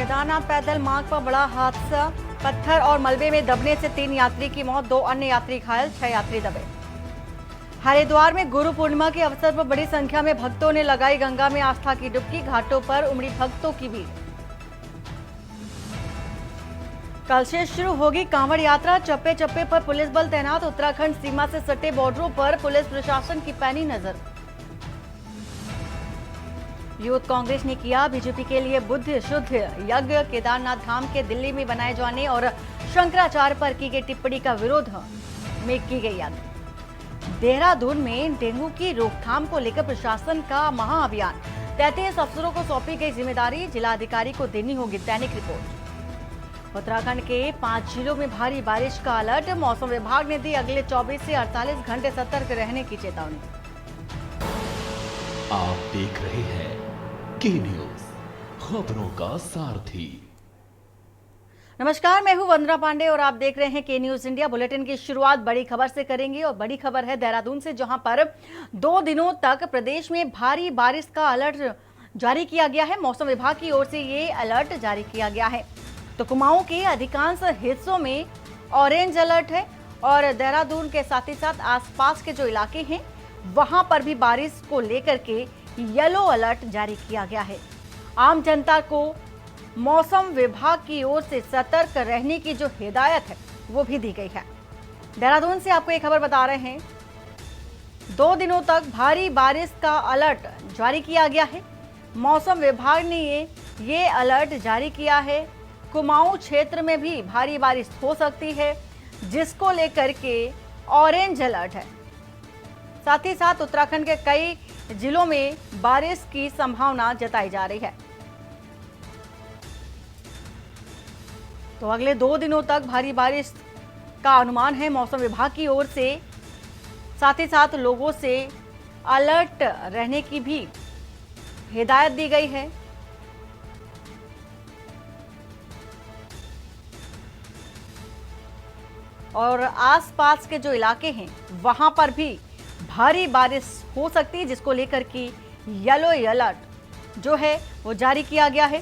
केदारनाथ पैदल मार्ग पर बड़ा हादसा, पत्थर और मलबे में दबने से 3 यात्री की मौत, 2 अन्य यात्री घायल, 6 यात्री दबे। हरिद्वार में गुरु पूर्णिमा के अवसर पर बड़ी संख्या में भक्तों ने लगाई गंगा में आस्था की डुबकी, घाटों पर उमड़ी भक्तों की भीड़। कल से शुरू होगी कांवड़ यात्रा, चप्पे चप्पे पर पुलिस बल तैनात, उत्तराखंड सीमा से सटे बॉर्डरों पर पुलिस प्रशासन की पैनी नजर। यूथ कांग्रेस ने किया बीजेपी के लिए बुद्ध शुद्ध यज्ञ, केदारनाथ धाम के दिल्ली में बनाए जाने और शंकराचार्य पर की गई टिप्पणी का विरोध में की गई याद। देहरादून में डेंगू की रोकथाम को लेकर प्रशासन का महाअभियान, 33 अफसरों को सौंपी गई जिम्मेदारी, जिलाधिकारी को देनी होगी दैनिक रिपोर्ट। उत्तराखंड के 5 जिलों में भारी बारिश का अलर्ट, मौसम विभाग ने दी अगले 24 से 48 घंटे सतर्क रहने की चेतावनी। आप देख रहे हैं के न्यूज, खबरों का सारथी। नमस्कार, मैं हूं वंदना पांडे और आप देख रहे हैं के न्यूज इंडिया। बुलेटिन की शुरुआत बड़ी खबर से करेंगे और बड़ी खबर है देहरादून से, जहां पर 2 दिनों तक प्रदेश में भारी बारिश का अलर्ट जारी किया गया है। मौसम विभाग की ओर से ये अलर्ट जारी किया गया है। तो कुमाऊं के अधिकांश हिस्सों में ऑरेंज अलर्ट है और देहरादून के साथ ही साथ आसपास के जो इलाके हैं वहां पर भी बारिश को लेकर के येलो अलर्ट जारी किया गया है। आम जनता को मौसम विभाग की ओर से सतर्क रहने की जो हिदायत है वो भी दी गई है। देहरादून से आपको एक खबर बता रहे हैं, 2 दिनों तक भारी बारिश का अलर्ट जारी किया गया है। मौसम विभाग ने ये अलर्ट जारी किया है। कुमाऊं क्षेत्र में भी भारी बारिश हो सकती है, जिसको लेकर के ऑरेंज अलर्ट है। साथ ही साथ उत्तराखंड के कई जिलों में बारिश की संभावना जताई जा रही है। तो अगले 2 दिनों तक भारी बारिश का अनुमान है मौसम विभाग की ओर से। साथ ही साथ लोगों से अलर्ट रहने की भी हिदायत दी गई है। और आसपास के जो इलाके हैं वहां पर भी भारी बारिश हो सकती है, जिसको लेकर कि येलो अलर्ट जो है वो जारी किया गया है।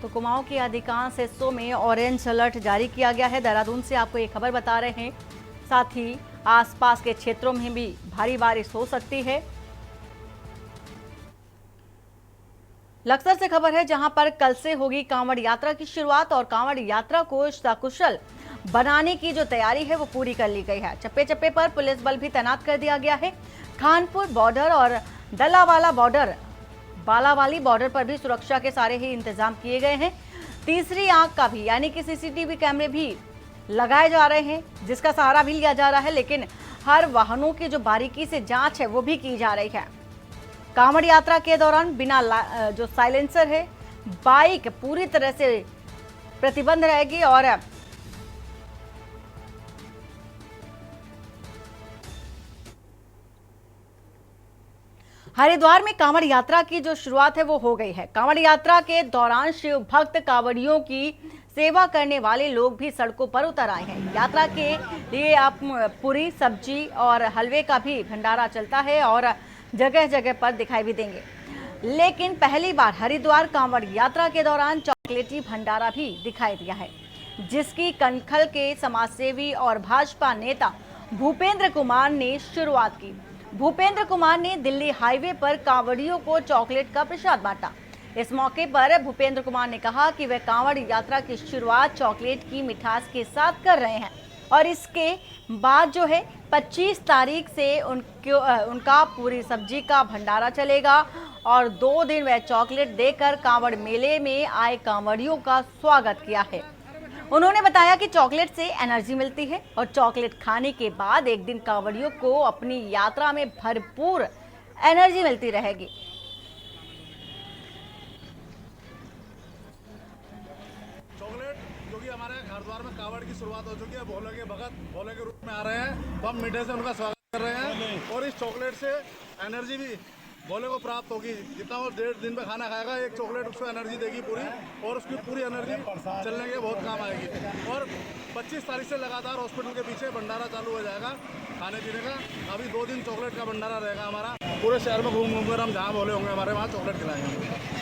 तो कुमाऊं के अधिकांश हिस्सों में ऑरेंज अलर्ट जारी किया गया है। देहरादून से आपको ये खबर बता रहे हैं। साथ ही आसपास के क्षेत्रों में भी भारी बारिश हो सकती है। लक्सर से खबर है, जहां पर कल से होगी कांवड़ यात्रा की शुरुआत और कांवड़ यात्रा को सकुशल बनाने की जो तैयारी है वो पूरी कर ली गई है। चप्पे चप्पे पर पुलिस बल भी तैनात कर दिया गया है। खानपुर बॉर्डर और बालावाली बॉर्डर पर भी सुरक्षा के सारे ही इंतजाम किए गए हैं। तीसरी आंख का भी यानी कि सीसीटीवी कैमरे भी लगाए जा रहे हैं, जिसका सहारा भी लिया जा रहा है। लेकिन हर वाहनों की जो बारीकी से जांच है वो भी की जा रही है। कांवड़ यात्रा के दौरान बिना जो साइलेंसर है बाइक पूरी तरह से प्रतिबंध रहेगी। और हरिद्वार में कांवड़ यात्रा की जो शुरुआत है वो हो गई है। कांवड़ यात्रा के दौरान शिव भक्त कांवड़ियों की सेवा करने वाले लोग भी सड़कों पर उतर आए हैं। यात्रा के लिए आप पूरी सब्जी और हलवे का भी भंडारा चलता है और जगह जगह पर दिखाई भी देंगे। लेकिन पहली बार हरिद्वार कांवड़ यात्रा के दौरान चॉकलेटी भंडारा भी दिखाई दिया है, जिसकी कनखल के समाजसेवी और भाजपा नेता भूपेंद्र कुमार ने शुरुआत की। भूपेंद्र कुमार ने दिल्ली हाईवे पर कांवड़ियों को चॉकलेट का प्रसाद बांटा। इस मौके पर भूपेंद्र कुमार ने कहा कि वे कांवड़ यात्रा की शुरुआत चॉकलेट की मिठास के साथ कर रहे हैं और इसके बाद जो है 25 तारीख से उनका पूरी सब्जी का भंडारा चलेगा और 2 दिन वह चॉकलेट देकर कांवड़ मेले में आए कांवड़ियों का स्वागत किया है। उन्होंने बताया कि चॉकलेट से एनर्जी मिलती है और चॉकलेट खाने के बाद एक दिन कांवड़ियों को अपनी यात्रा में भरपूर एनर्जी मिलती रहेगी। हरिद्वार में कांवड़ की शुरुआत हो चुकी है। भोले के भगत भोले के रूप में आ रहे हैं, तो हम मीठे से उनका स्वागत कर रहे हैं और इस चॉकलेट से एनर्जी भी भोले को प्राप्त होगी। जितना वो 1.5 दिन में खाना खाएगा, एक चॉकलेट उसको एनर्जी देगी पूरी, और उसकी पूरी एनर्जी चलने के बहुत काम आएगी। और 25 तारीख से लगातार हॉस्पिटल के पीछे भंडारा चालू हो जाएगा खाने पीने का। अभी 2 दिन चॉकलेट का भंडारा रहेगा हमारा। पूरे शहर में घूम कर हम जहाँ भोले होंगे हमारे वहाँ चॉकलेट खिलाएंगे।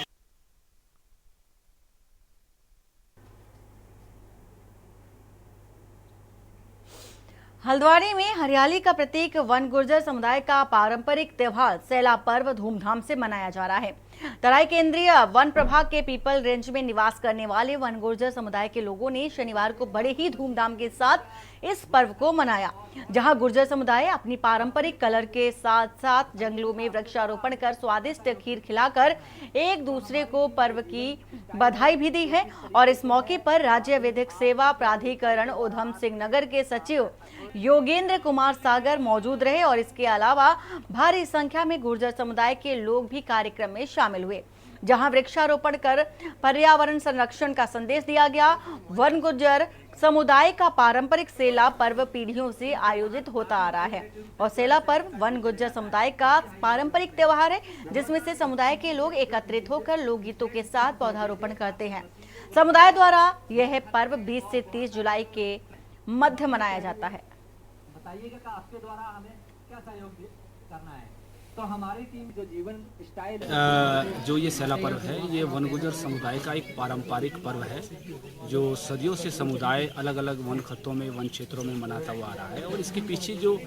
हल्द्वानी में हरियाली का प्रतीक वन गुर्जर समुदाय का पारंपरिक त्योहार सेला पर्व धूमधाम से मनाया जा रहा है। तराई केंद्रीय वन प्रभाग के पीपल रेंज में निवास करने वाले वन गुर्जर समुदाय के लोगों ने शनिवार को बड़े ही धूमधाम के साथ इस पर्व को मनाया, जहां गुर्जर समुदाय अपनी पारंपरिक कलर के साथ साथ जंगलों में वृक्षारोपण कर स्वादिष्ट खीर खिलाकर एक दूसरे को पर्व की बधाई भी दी है। और इस मौके पर राज्य विधिक सेवा प्राधिकरण उधम सिंह नगर के सचिव योगेंद्र कुमार सागर मौजूद रहे और इसके अलावा भारी संख्या में गुर्जर समुदाय के लोग भी कार्यक्रम में शामिल हुए, जहां वृक्षारोपण कर पर्यावरण संरक्षण का संदेश दिया गया। वन गुर्जर समुदाय का पारंपरिक सेला पर्व पीढ़ियों से आयोजित होता आ रहा है और सेला पर्व वन गुर्जर समुदाय का पारंपरिक त्योहार है, जिसमें से समुदाय के लोग एकत्रित होकर लोकगीतों के साथ पौधारोपण करते हैं। समुदाय द्वारा यह पर्व 20 से 30 जुलाई के मध्य मनाया जाता है। बताइएगा कि आपके द्वारा हमें क्या सहयोग करना है। तो हमारी टीम जो जीवन स्टाइल जो ये सेला पर्व है, ये वन गुर्जर समुदाय का एक पारंपरिक पर्व है जो सदियों से समुदाय अलग अलग वन खत्तों में, वन क्षेत्रों में मनाता हुआ आ रहा है। और इसके पीछे जो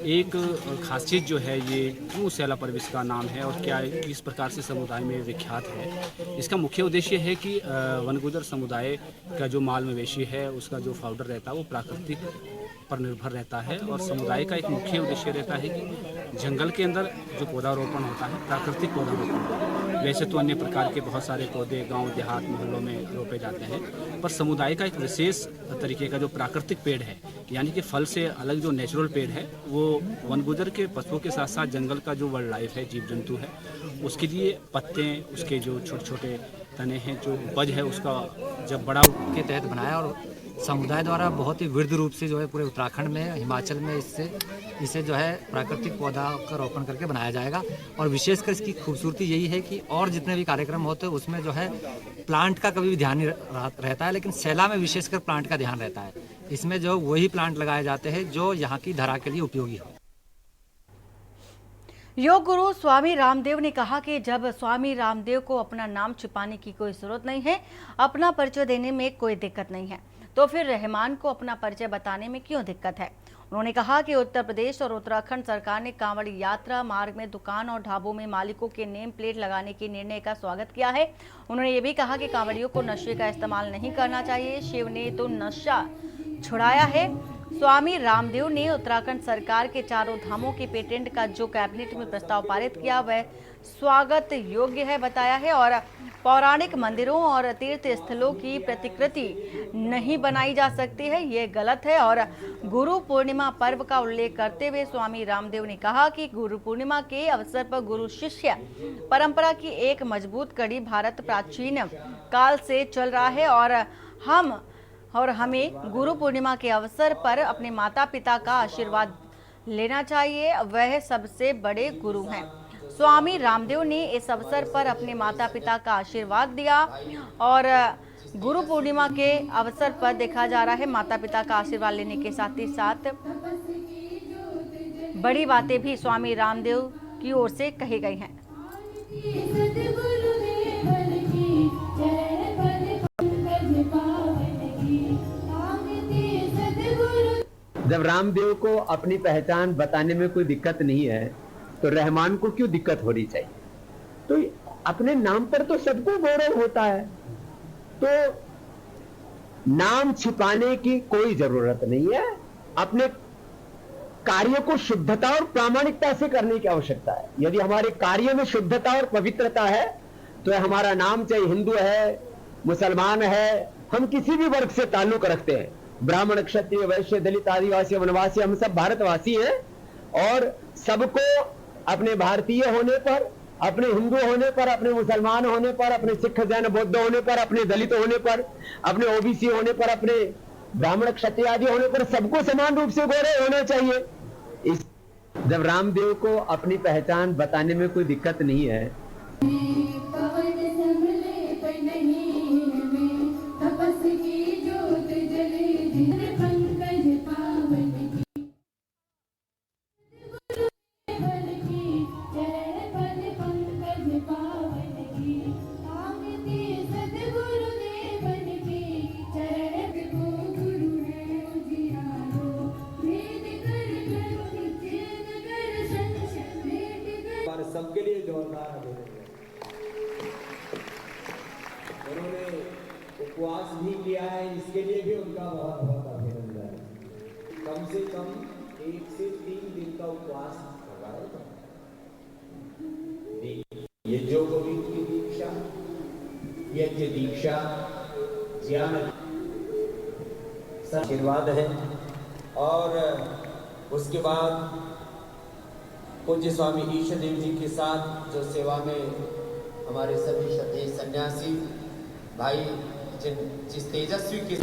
एक खासियत जो है, ये क्यों सेला पर्व इसका नाम है और क्या किस प्रकार से समुदाय में विख्यात है, इसका मुख्य उद्देश्य है कि वन गुर्जर समुदाय का जो माल मवेशी है उसका जो फाउडर रहता है वो प्राकृतिक पर निर्भर रहता है। और समुदाय का एक मुख्य उद्देश्य रहता है कि जंगल के अंदर जो पौधारोपण होता है, प्राकृतिक पौधारोपण, वैसे तो अन्य प्रकार के बहुत सारे पौधे गांव देहात मोहल्लों में रोपे जाते हैं, पर समुदाय का एक विशेष तरीके का जो प्राकृतिक पेड़ है, यानी कि फल से अलग जो नेचुरल पेड़ है, वो वन गुर्जर के पशुओं के साथ साथ जंगल का जो वाइल्ड लाइफ है, जीव जंतु है, उसके लिए पत्ते, उसके जो छोटे छोटे तने हैं, जो उपज है उसका जब बड़ा के तहत बनाया और समुदाय द्वारा बहुत ही विविध रूप से जो है पूरे उत्तराखंड में, हिमाचल में इसे जो है प्राकृतिक पौधा का रोपण करके बनाया जाएगा। और विशेषकर इसकी खूबसूरती यही है कि और जितने भी कार्यक्रम होते हैं उसमें जो है प्लांट का कभी भी ध्यान नहीं रहता है, लेकिन सेला में विशेषकर प्लांट का ध्यान रहता है। इसमें जो वही प्लांट लगाए जाते हैं जो यहाँ की धरा के लिए उपयोगी हो। योग गुरु स्वामी रामदेव ने कहा कि जब स्वामी रामदेव को अपना नाम छिपाने की कोई जरूरत नहीं है, अपना परिचय देने में कोई दिक्कत नहीं है, तो फिर रहमान को अपना परिचय बताने में क्यों दिक्कत है। उन्होंने कहा कि उत्तर प्रदेश और उत्तराखंड सरकार ने कांवड़ यात्रा मार्ग में दुकान और ढाबों में मालिकों के नेम प्लेट लगाने के निर्णय का स्वागत किया है। उन्होंने ये भी कहा कि कांवड़ियों को नशे का इस्तेमाल नहीं करना चाहिए, शिव ने तो नशा छुड़ाया है। स्वामी रामदेव ने उत्तराखंड सरकार के चारों धामों के पेटेंट का जो कैबिनेट में प्रस्ताव पारित किया वह स्वागत योग्य है बताया है और पौराणिक मंदिरों और तीर्थ स्थलों की प्रतिकृति नहीं बनाई जा सकती है, ये गलत है। और गुरु पूर्णिमा पर्व का उल्लेख करते हुए स्वामी रामदेव ने कहा कि गुरु पूर्णिमा के अवसर पर गुरु शिष्य परंपरा की एक मजबूत कड़ी भारत प्राचीन काल से चल रहा है और हमें गुरु पूर्णिमा के अवसर पर अपने माता पिता का आशीर्वाद लेना चाहिए, वह सबसे बड़े गुरु हैं। स्वामी रामदेव ने इस अवसर पर अपने माता पिता का आशीर्वाद दिया और गुरु पूर्णिमा के अवसर पर देखा जा रहा है माता पिता का आशीर्वाद लेने के साथ ही साथ बड़ी बातें भी स्वामी रामदेव की ओर से कही गई हैं। जब रामदेव को अपनी पहचान बताने में कोई दिक्कत नहीं है तो रहमान को क्यों दिक्कत होनी चाहिए। तो अपने नाम पर तो सबको गौरव होता है, तो नाम छिपाने की कोई जरूरत नहीं है। अपने कार्य को शुद्धता और प्रामाणिकता से करने की आवश्यकता है। यदि हमारे कार्य में शुद्धता और पवित्रता है तो हमारा नाम चाहे हिंदू है, मुसलमान है, हम किसी भी वर्ग से ताल्लुक रखते हैं, ब्राह्मण, क्षत्रिय, वैश्य, दलित, आदिवासी, वनवासी, हम सब भारतवासी हैं और सबको अपने भारतीय होने पर, अपने हिंदू होने पर, अपने मुसलमान होने पर, अपने सिख, जैन, बौद्ध होने पर, अपने दलित होने पर, अपने ओबीसी होने पर, अपने ब्राह्मण, क्षत्रिय आदि होने पर सबको समान रूप से गौरव होना चाहिए। जब रामदेव को अपनी पहचान बताने में कोई दिक्कत नहीं है, सबके लिए जोरदार अभिनंदन। उन्होंने उपवास भी किया है, इसके लिए भी उनका बहुत बहुत अभिनंदन। कम से कम 1 से 3 दिन का उपवास करवाएगा। ये जोगोविंद की दीक्षा, यज्ञ दीक्षा, ज्ञान आशीर्वाद है। और उसके बाद पूज्य स्वामी ईशदेव जी के साथ जो सेवा में हमारे सभी श्रद्धेय सन्यासी भाई जिस तेजस्वी के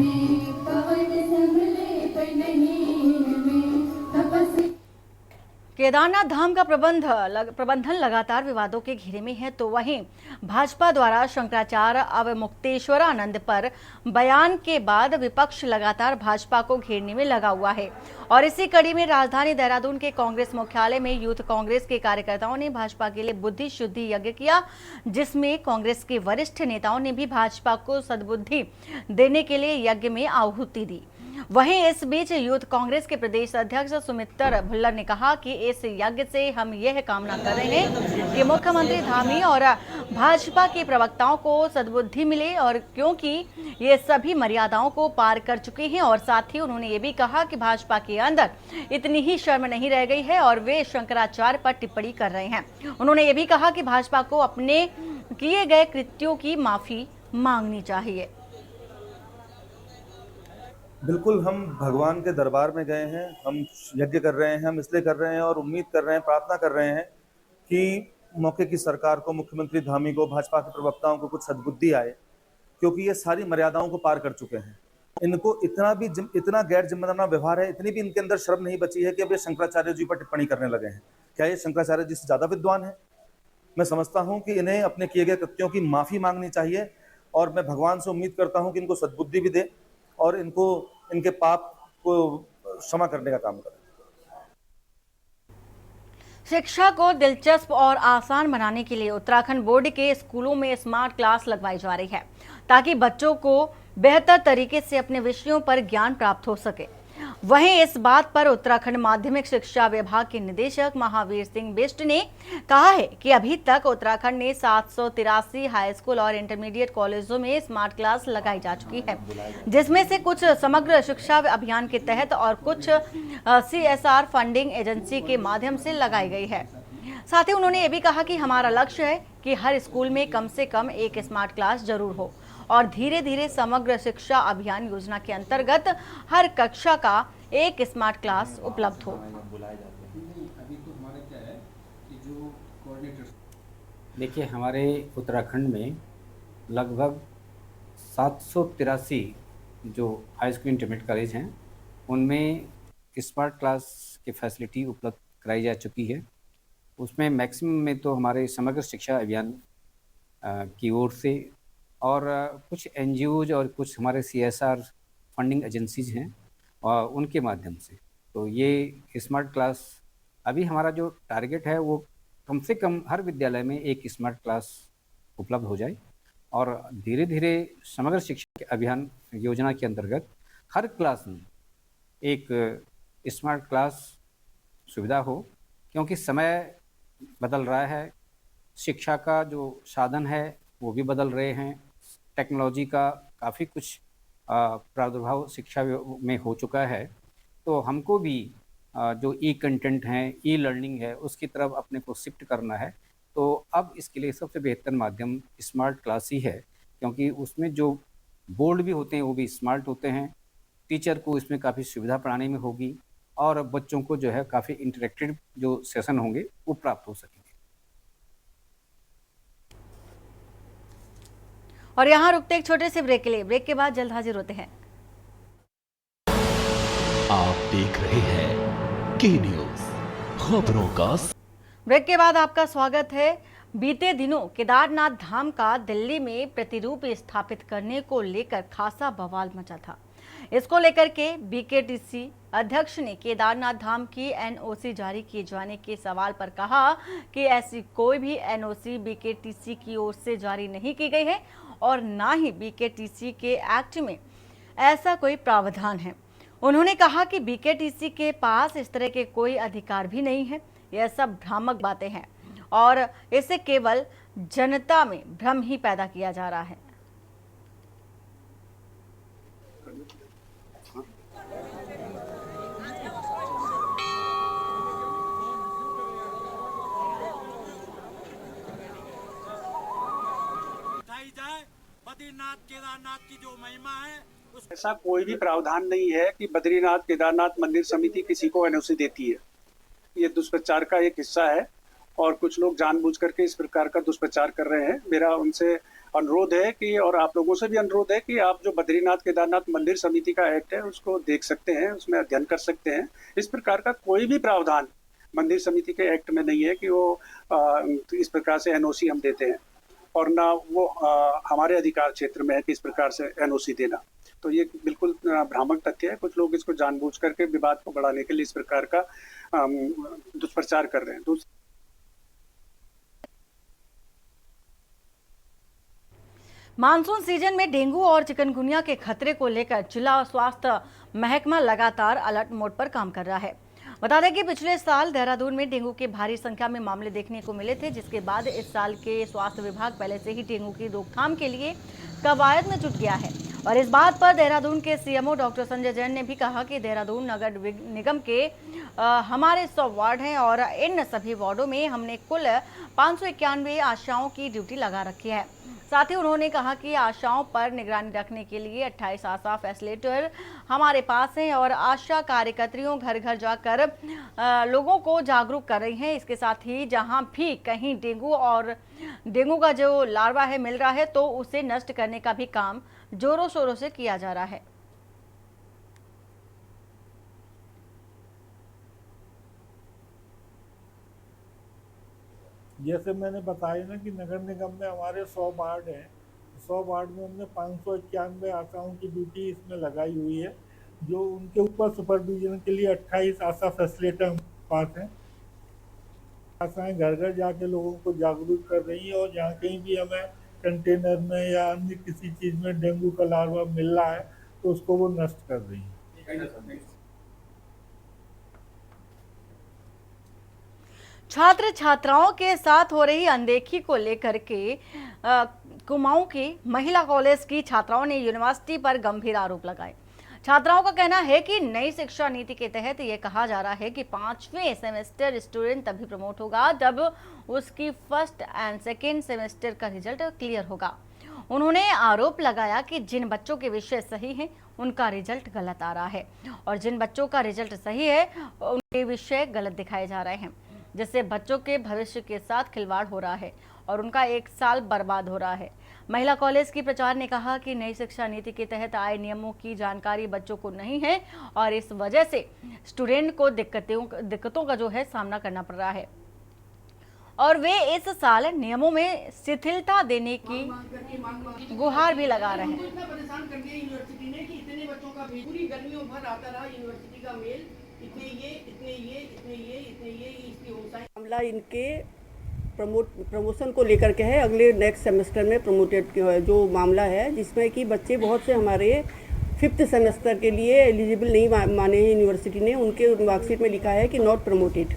केदारनाथ धाम का प्रबंधन लगातार विवादों के घेरे में है, तो वहीं भाजपा द्वारा शंकराचार्य अवमुक्तेश्वरानंद पर बयान के बाद विपक्ष लगातार भाजपा को घेरने में लगा हुआ है। और इसी कड़ी में राजधानी देहरादून के कांग्रेस मुख्यालय में यूथ कांग्रेस के कार्यकर्ताओं ने भाजपा के लिए बुद्धि शुद्धि यज्ञ किया, जिसमें कांग्रेस के वरिष्ठ नेताओं ने भी भाजपा को सद्बुद्धि देने के लिए यज्ञ में आहुति दी। वहीं इस बीच यूथ कांग्रेस के प्रदेश अध्यक्ष सुमित्र भुल्लर ने कहा कि इस यज्ञ से हम यह कामना कर रहे हैं कि मुख्यमंत्री धामी और भाजपा के प्रवक्ताओं को सद्बुद्धि मिले, और क्योंकि ये सभी मर्यादाओं को पार कर चुके हैं। और साथ ही उन्होंने ये भी कहा कि भाजपा के अंदर इतनी ही शर्म नहीं रह गई है और वे शंकराचार्य पर टिप्पणी कर रहे हैं। उन्होंने ये भी कहा कि भाजपा को अपने किए गए कृत्यों की माफी मांगनी चाहिए। बिल्कुल, हम भगवान के दरबार में गए हैं, हम यज्ञ कर रहे हैं, हम इसलिए कर रहे हैं और उम्मीद कर रहे हैं, प्रार्थना कर रहे हैं कि मौके की सरकार को, मुख्यमंत्री धामी को, भाजपा के प्रवक्ताओं को कुछ सद्बुद्धि आए, क्योंकि ये सारी मर्यादाओं को पार कर चुके हैं। इनको इतना गैर जिम्मेदाराना व्यवहार है, इतनी भी इनके अंदर शर्म नहीं बची है कि अब ये शंकराचार्य जी पर टिप्पणी करने लगे हैं। क्या ये शंकराचार्य जी से ज्यादा विद्वान है? मैं समझता हूं कि इन्हें अपने किए गए कृत्यों की माफी मांगनी चाहिए, और मैं भगवान से उम्मीद करता हूं कि इनको सद्बुद्धि भी दे और इनको इनके पाप को क्षमा करने का काम करें। शिक्षा को दिलचस्प और आसान बनाने के लिए उत्तराखंड बोर्ड के स्कूलों में स्मार्ट क्लास लगवाई जा रही है, ताकि बच्चों को बेहतर तरीके से अपने विषयों पर ज्ञान प्राप्त हो सके। वहीं इस बात पर उत्तराखंड माध्यमिक शिक्षा विभाग के निदेशक महावीर सिंह बिष्ट ने कहा है कि अभी तक उत्तराखंड ने 783 हाई स्कूल और इंटरमीडिएट कॉलेजों में स्मार्ट क्लास लगाई जा चुकी है, जिसमें से कुछ समग्र शिक्षा अभियान के तहत और कुछ CSR फंडिंग एजेंसी के माध्यम से लगाई गई है। साथ ही उन्होंने ये भी कहा कि हमारा लक्ष्य है कि हर स्कूल में कम से कम एक स्मार्ट क्लास जरूर हो, और धीरे धीरे समग्र शिक्षा अभियान योजना के अंतर्गत हर कक्षा का एक स्मार्ट क्लास उपलब्ध हो। देखिए, हमारे उत्तराखंड में लगभग 783 जो हाई स्कूल इंटरमीडिएट कॉलेज हैं, उनमें स्मार्ट क्लास की फैसिलिटी उपलब्ध कराई जा चुकी है। उसमें मैक्सिमम में तो हमारे समग्र शिक्षा अभियान की ओर से और कुछ NGOज और कुछ हमारे CSR फंडिंग एजेंसीज हैं और उनके माध्यम से, तो ये स्मार्ट क्लास अभी हमारा जो टारगेट है वो कम से कम हर विद्यालय में एक स्मार्ट क्लास उपलब्ध हो जाए, और धीरे धीरे समग्र शिक्षा अभियान योजना के अंतर्गत हर क्लास में एक स्मार्ट क्लास सुविधा हो, क्योंकि समय बदल रहा है, शिक्षा का जो साधन है वो भी बदल रहे हैं, टेक्नोलॉजी का काफ़ी कुछ प्रादुर्भाव शिक्षा में हो चुका है। तो हमको भी जो कंटेंट हैं, लर्निंग है, उसकी तरफ अपने को शिफ्ट करना है। तो अब इसके लिए सबसे बेहतर माध्यम स्मार्ट क्लास ही है, क्योंकि उसमें जो बोर्ड भी होते हैं वो भी स्मार्ट होते हैं, टीचर को इसमें काफ़ी सुविधा पढ़ाने में होगी, और बच्चों को जो है काफ़ी इंटरेक्टिव जो सेशन होंगे वो प्राप्त हो सकेंगे। और यहाँ रुकते एक छोटे से ब्रेक के लिए, ब्रेक के बाद जल्द हाजिर होते हैं। आप देख रहे हैं के न्यूज, खबरों का ब्रेक के बाद आपका स्वागत है। बीते दिनों केदारनाथ धाम का दिल्ली में प्रतिरूप स्थापित करने को लेकर खासा बवाल मचा था। इसको लेकर के बीकेटीसी अध्यक्ष ने केदारनाथ धाम की एनओसी जारी किए जाने के सवाल पर कहा कि ऐसी कोई भी एनओसी बीकेटीसी की ओर से जारी नहीं की गई है और ना ही बीकेटीसी के एक्ट में ऐसा कोई प्रावधान है। उन्होंने कहा कि बीकेटीसी के पास इस तरह के कोई अधिकार भी नहीं है। यह सब भ्रामक बातें हैं और इससे केवल जनता में भ्रम ही पैदा किया जा रहा है। बद्रीनाथ केदारनाथ की जो महिमा है ऐसा कोई भी प्रावधान नहीं है कि बद्रीनाथ केदारनाथ मंदिर समिति किसी को एनओसी देती है। ये दुष्प्रचार का एक हिस्सा है और कुछ लोग जानबूझ करके इस प्रकार का दुष्प्रचार कर रहे हैं। मेरा उनसे अनुरोध है कि, और आप लोगों से भी अनुरोध है कि आप जो बद्रीनाथ केदारनाथ मंदिर समिति का एक्ट है उसको देख सकते हैं, उसमें अध्ययन कर सकते हैं। इस प्रकार का कोई भी प्रावधान मंदिर समिति के एक्ट में नहीं है कि वो इस प्रकार से एनओसी हम देते हैं और ना वो हमारे अधिकार क्षेत्र में है कि इस प्रकार से एनओसी देना। तो ये बिल्कुल भ्रामक तथ्य है। कुछ लोग इसको जानबूझ करके विवाद को बढ़ाने के लिए इस प्रकार का दुष्प्रचार कर रहे हैं। मानसून सीजन में डेंगू और चिकनगुनिया के खतरे को लेकर जिला स्वास्थ्य महकमा लगातार अलर्ट मोड पर काम कर रहा है। बता दें कि पिछले साल देहरादून में डेंगू के भारी संख्या में मामले देखने को मिले थे, जिसके बाद इस साल के स्वास्थ्य विभाग पहले से ही डेंगू की रोकथाम के लिए कवायद में जुट गया है। और इस बात पर देहरादून के सीएमओ डॉक्टर संजय जैन ने भी कहा कि देहरादून नगर निगम के हमारे 100 वार्ड हैं और इन सभी वार्डों में हमने कुल 591 आशाओं की ड्यूटी लगा रखी है। साथ ही उन्होंने कहा कि आशाओं पर निगरानी रखने के लिए 28 आशा फैसिलिटेटर हमारे पास हैं और आशा कार्यकर्तियों घर घर जाकर लोगों को जागरूक कर रही हैं। इसके साथ ही जहां भी कहीं डेंगू का जो लार्वा है मिल रहा है तो उसे नष्ट करने का भी काम जोरों शोरों से किया जा रहा है। जैसे मैंने बताया ना कि नगर निगम में हमारे 100 वार्ड हैं। 100 वार्ड में हमने 591 आशाओं की ड्यूटी इसमें लगाई हुई है, जो उनके ऊपर सुपरविजन के लिए 28 आशा फैसिलिटेटर हमारे पास हैं। आशाएं घर घर जाके लोगों को जागरूक कर रही हैं और जहाँ कहीं भी हमें कंटेनर में या अन्य किसी चीज़ में डेंगू का लार्वा मिल रहा है तो उसको वो नष्ट कर रही हैं। छात्र छात्राओं के साथ हो रही अनदेखी को लेकर के कुमाऊं की महिला कॉलेज की छात्राओं ने यूनिवर्सिटी पर गंभीर आरोप लगाए। छात्राओं का कहना है कि नई शिक्षा नीति के तहत ये कहा जा रहा है कि 5वें सेमेस्टर स्टूडेंट तभी प्रमोट होगा जब उसकी फर्स्ट एंड सेकेंड सेमेस्टर का रिजल्ट क्लियर होगा। उन्होंने आरोप लगाया कि जिन बच्चों के विषय सही हैं उनका रिजल्ट गलत आ रहा है और जिन बच्चों का रिजल्ट सही है उनके विषय गलत दिखाए जा रहे हैं, जिससे बच्चों के भविष्य के साथ खिलवाड़ हो रहा है और उनका 1 साल बर्बाद हो रहा है। महिला कॉलेज की प्रचार ने कहा कि नई शिक्षा नीति के तहत आए नियमों की जानकारी बच्चों को नहीं है और इस वजह से स्टूडेंट को दिक्कतों का जो है सामना करना पड़ रहा है और वे इस साल नियमों में शिथिलता देने की गुहार भी लगा रहे हैं। परेशान कर दिया यूनिवर्सिटी ने कि इतने बच्चों का पूरी गर्मियों भर आता रहा यूनिवर्सिटी का मेल, इतने ये इसकी मामला इनके प्रमोशन को लेकर के है। अगले नेक्स्ट सेमेस्टर में प्रमोटेड जो मामला है जिसमें कि बच्चे बहुत से हमारे 5th सेमेस्टर के लिए एलिजिबल नहीं माने हैं यूनिवर्सिटी ने, उनके मार्कशीट में लिखा है कि नॉट प्रमोटेड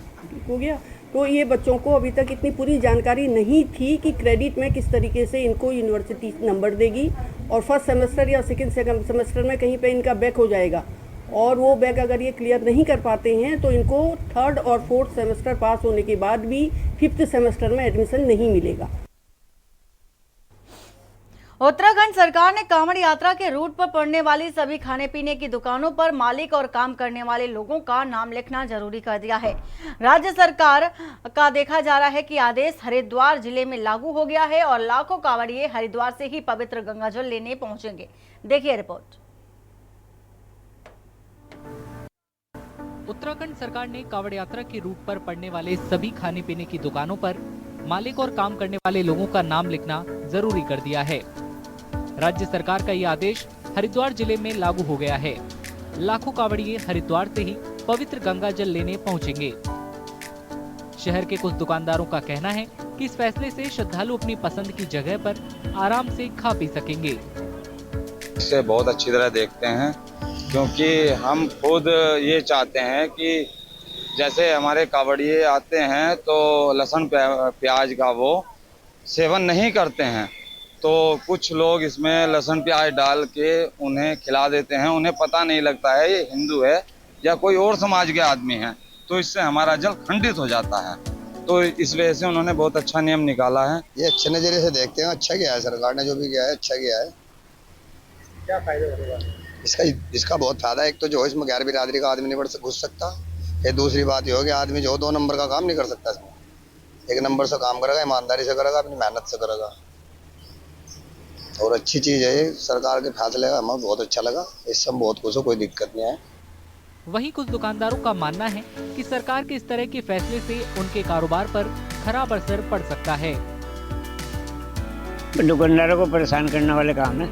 हो गया। तो ये बच्चों को अभी तक इतनी पूरी जानकारी नहीं थी कि क्रेडिट में किस तरीके से इनको यूनिवर्सिटी नंबर देगी और फर्स्ट सेमेस्टर या सेकेंड सेमेस्टर में कहीं पे इनका बैक हो जाएगा और वो बैक अगर ये क्लियर नहीं कर पाते हैं तो इनको 3rd और 4th सेमेस्टर पास होने के बाद भी 5th सेमेस्टर में एडमिशन नहीं मिलेगा। उत्तराखंड सरकार ने कांवड़ यात्रा के रूट पर पड़ने वाली सभी खाने पीने की दुकानों पर मालिक और काम करने वाले लोगों का नाम लिखना जरूरी कर दिया है। राज्य सरकार का देखा जा रहा है कि आदेश हरिद्वार जिले में लागू हो गया है और लाखों कांवड़िए हरिद्वार से ही पवित्र गंगाजल लेने पहुंचेंगे। देखिए रिपोर्ट। उत्तराखंड सरकार ने कावड़ यात्रा के रूट पर पड़ने वाले सभी खाने पीने की दुकानों पर मालिक और काम करने वाले लोगों का नाम लिखना जरूरी कर दिया है। राज्य सरकार का ये आदेश हरिद्वार जिले में लागू हो गया है। लाखों कावड़िये हरिद्वार से ही पवित्र गंगा जल लेने पहुंचेंगे। शहर के कुछ दुकानदारों का कहना है कि इस फैसले से श्रद्धालु अपनी पसंद की जगह पर आराम से खा पी सकेंगे। इसे बहुत अच्छी तरह देखते हैं, क्योंकि हम खुद ये चाहते हैं कि जैसे हमारे कावड़िये आते हैं तो लहसुन प्याज का वो सेवन नहीं करते हैं, तो कुछ लोग इसमें लहसुन प्याज डाल के उन्हें खिला देते हैं। उन्हें पता नहीं लगता है ये हिंदू है या कोई और समाज के आदमी हैं, तो इससे हमारा जल खंडित हो जाता है। तो इस वजह से उन्होंने बहुत अच्छा नियम निकाला है। ये अच्छे नजरिए से देखते हैं, अच्छा किया है सरकार ने, जो भी किया है अच्छा किया है। क्या फायदे होगा इसका बहुत फायदा है। एक तो जो इसमें गैर बिरादरी का आदमी नहीं घुस सकता है। दूसरी बात ये होगी, आदमी जो 2 नंबर का काम नहीं कर सकता इसमें। 1 नंबर से काम करेगा, ईमानदारी से करेगा, अपनी मेहनत से करेगा। और अच्छी चीज है ये सरकार के फैसले का, हमें बहुत अच्छा लगा। इससे हम बहुत खुश हो, कोई दिक्कत नहीं है। वहीं कुछ दुकानदारों का मानना है कि सरकार के इस तरह के फैसले से उनके कारोबार पर खराब असर पड़ सकता है। दुकानदारों को परेशान करने वाले काम है।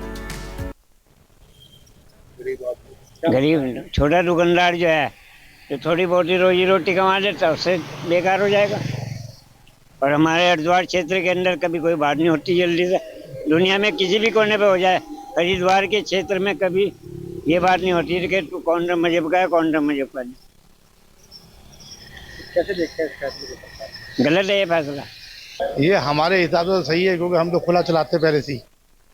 गरीब छोटा दुकानदार जो है, जो थोड़ी बहुत ही रोजी रोटी कमा लेता है, उससे बेकार हो जाएगा। और हमारे हरिद्वार क्षेत्र के अंदर कभी कोई बात नहीं होती जल्दी से। दुनिया में किसी भी कोने पे हो जाए, हरिद्वार के क्षेत्र में कभी ये बात नहीं होती कि तू कौन सा मजहब का है, कौन सा मजहब का नहीं। कैसे देखते हैं इस फैसले को? गलत है ये फैसला। ये हमारे हिसाब से सही है, क्योंकि हम तो खुला चलाते पहले से ही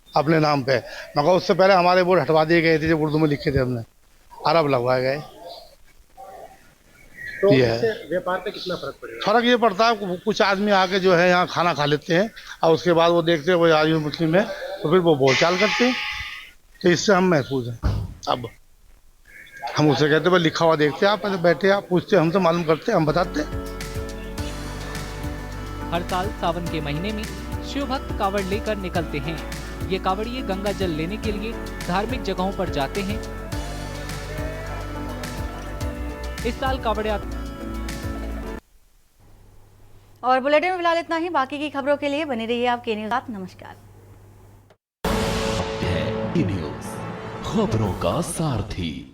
अपने नाम पे, मगर उससे पहले हमारे बोर्ड हटवा दिए गए थे जो उर्दू में लिखे थे, हमने अरब लगवाए गए। तो ये इससे व्यापार पे कितना फर्क पड़ेगा? फर्क ये पड़ता है, कुछ आदमी आके जो है यहाँ खाना खा लेते हैं और उसके बाद वो देखते हैं वो आदमी मुस्लिम है, तो फिर वो बोलचाल करते हैं। तो इससे हम महफूज हैं। अब हम उसे कहते भाई लिखा हुआ देखते हैं, आप बैठे आप पूछते, हमसे मालूम करते, हम बताते। हर साल सावन के महीने में शिव भक्त कावड़ लेकर निकलते हैं। ये कावड़िये गंगा जल लेने के लिए धार्मिक जगहों पर जाते हैं। इस साल कावड़ यात्रा। और बुलेटिन में फिलहाल इतना ही। बाकी की खबरों के लिए बने रहिए आप के न्यूज़ साथ। नमस्कार। न्यूज़ खबरों का सारथी।